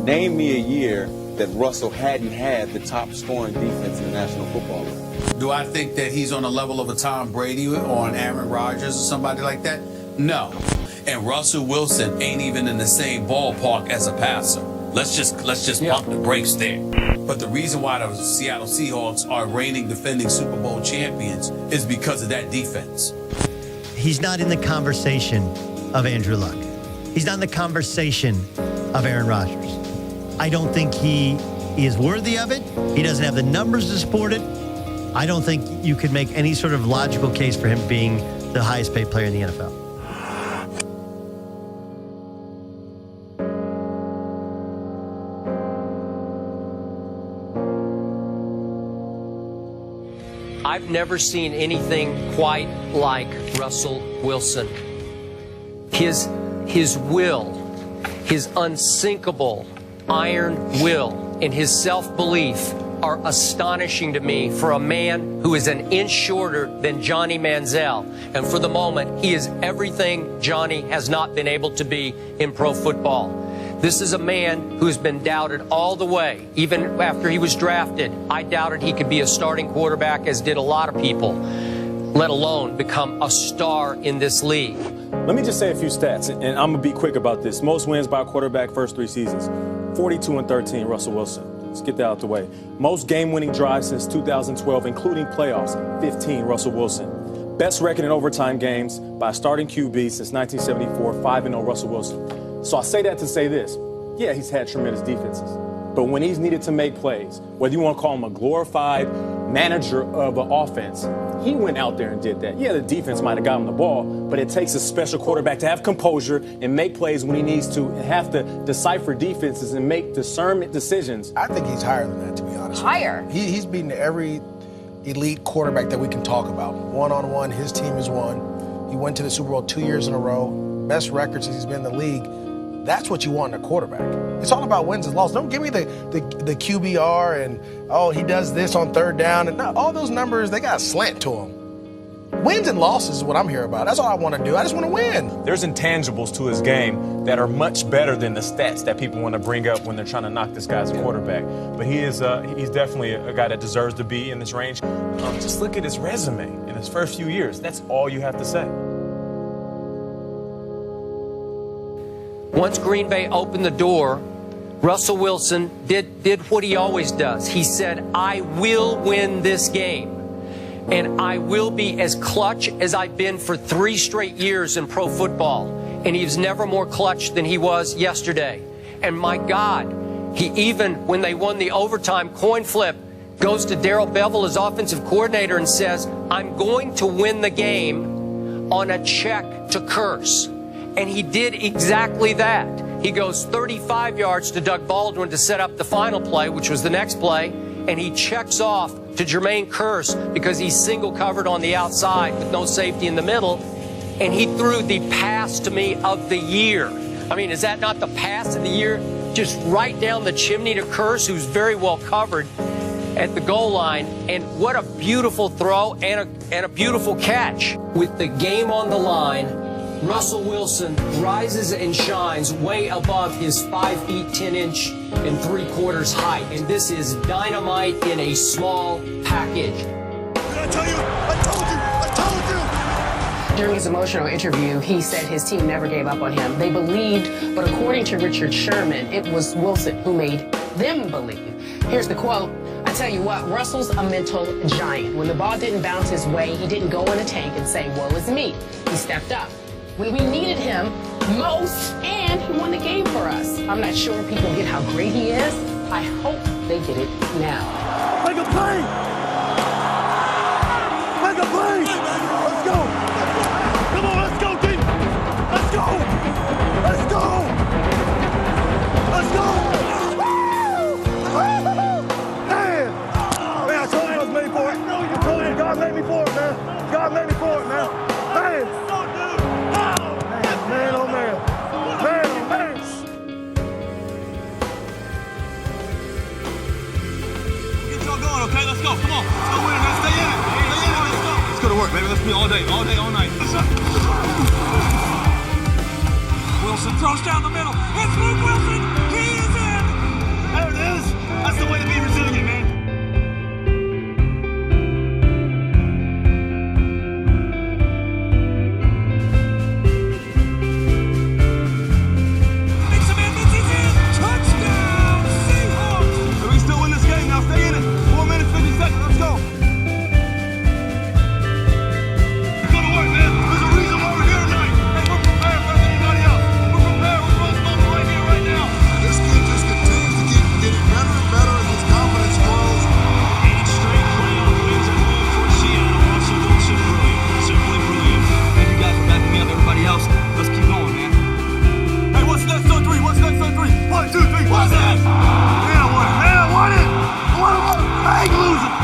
Name me a year that Russell hadn't had the top scoring defense in the National Football League. Do I think that he's on the level of a Tom Brady or an Aaron Rodgers or somebody like that? No. And Russell Wilson ain't even in the same ballpark as a passer. Let's just pump the brakes there. But the reason why the Seattle Seahawks are reigning defending Super Bowl champions is because of that defense. He's not in the conversation of Andrew Luck. He's not in the conversation of Aaron Rodgers. I don't think he is worthy of it. He doesn't have the numbers to support it. I don't think you could make any sort of logical case for him being the highest paid player in the NFL. I've never seen anything quite like Russell Wilson. His will, his unsinkable iron will, and his self-belief are astonishing to me for a man who is an inch shorter than Johnny Manziel. And for the moment, he is everything Johnny has not been able to be in pro football. This is a man who's been doubted all the way. Even after he was drafted, I doubted he could be a starting quarterback, as did a lot of people, let alone become a star in this league. Let me just say a few stats, and I'm going to be quick about this. Most wins by a quarterback first 3 seasons. 42-13, Russell Wilson. Let's get that out the way. Most game-winning drives since 2012, including playoffs, 15, Russell Wilson. Best record in overtime games by a starting QB since 1974, 5-0, Russell Wilson. So I say that to say this. Yeah, he's had tremendous defenses. But when he's needed to make plays, whether you want to call him a glorified manager of an offense, he went out there and did that. Yeah, the defense might have got him the ball, but it takes a special quarterback to have composure and make plays when he needs to and have to decipher defenses and make discernment decisions. I think he's higher than that, to be honest. Higher? He's beaten every elite quarterback that we can talk about. One-on-one, his team has won. He went to the Super Bowl 2 years in a row. Best record since he's been in the league. That's what you want in a quarterback. It's all about wins and losses. Don't give me the QBR and, oh, he does this on third down. And no, all those numbers, they got a slant to them. Wins and losses is what I'm here about. That's all I want to do. I just want to win. There's intangibles to his game that are much better than the stats that people want to bring up when they're trying to knock this guy as a quarterback. But he's definitely a guy that deserves to be in this range. Just look at his resume in his first few years. That's all you have to say. Once Green Bay opened the door, Russell Wilson did what he always does. He said, I will win this game. And I will be as clutch as I've been for 3 straight years in pro football. And he was never more clutch than he was yesterday. And my God, he even, when they won the overtime coin flip, goes to Darrell Bevell, his offensive coordinator, and says, I'm going to win the game on a check to Curse. And he did exactly that. He goes 35 yards to Doug Baldwin to set up the final play, which was the next play, and he checks off to Jermaine Kearse because he's single covered on the outside with no safety in the middle, and he threw the pass to me of the year. I mean, is that not the pass of the year? Just right down the chimney to Kearse, who's very well covered at the goal line, and what a beautiful throw and a beautiful catch. With the game on the line, Russell Wilson rises and shines way above his 5 feet 10 inch and 3/4 height. And this is dynamite in a small package. Did I tell you? I told you! During his emotional interview, he said his team never gave up on him. They believed, but according to Richard Sherman, it was Wilson who made them believe. Here's the quote. I tell you what, Russell's a mental giant. When the ball didn't bounce his way, he didn't go in a tank and say, woe is me. He stepped up when we needed him most, and he won the game for us. I'm not sure people get how great he is. I hope they get it now. Make a play! Make a play! Let's go! Come on, let's go, team! Let's go! Let's go! Let's go! Man! Man, I told you I was made for it. I told you God made me for it, man. God made me for it, man. Man! Man, oh man. Man, oh man. Get y'all going, okay? Let's go. Come on. Let's go win it, man. Stay in it. Stay in it. Let's go. Let's go to work, baby. Let's be all day, all night. Wilson throws down the middle. It's Luke Wilson. He is in. There it is. That's the way to be resilient, man. Touchdown, Seahawks! We still win this game. Now stay in it. 4 minutes, 50 seconds. Let's go. Go to work, man. There's a reason why we're here tonight. Hey, we're prepared for anybody else. We're prepared. We're throwing bubble right here, right now. This kid just continues to keep getting better and better as his confidence grows. 8 straight playoff wins at home for Seattle. Russell Wilson, brilliant. Simply brilliant. Thank you guys for backing me up. Everybody else, let's keep going, man. Hey, what's next on 3? What's next on 3? 1, 2, 3. What's next? Man, I want it. Man, I want it. I ain't losing.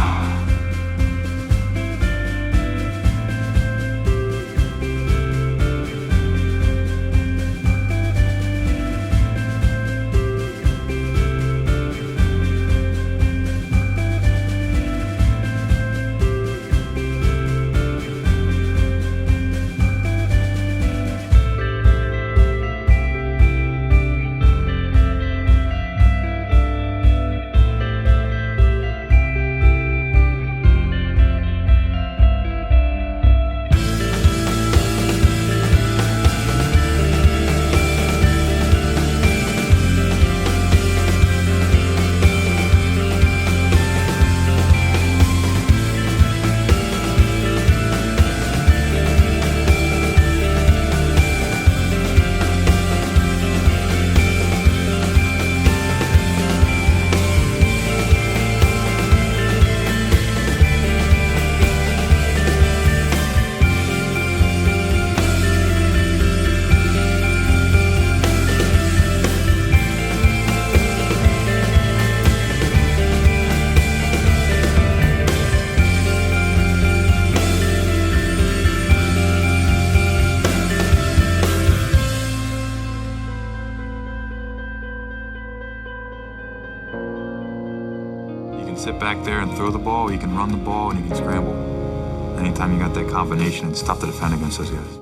You can sit back there and throw the ball, you can run the ball, and you can scramble. Anytime you got that combination, it's tough to defend against those guys.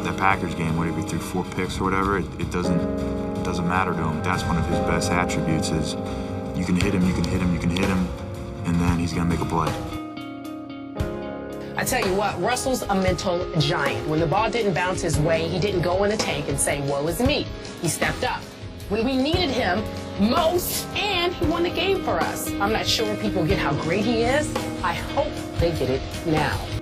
That Packers game, whatever he threw 4 picks or whatever, it doesn't matter to him. That's one of his best attributes is you can hit him, you can hit him, you can hit him, and then he's gonna make a play. I tell you what, Russell's a mental giant. When the ball didn't bounce his way, he didn't go in the tank and say, woe is me. He stepped up when we needed him most, and he won the game for us. I'm not sure people get how great he is. I hope they get it now.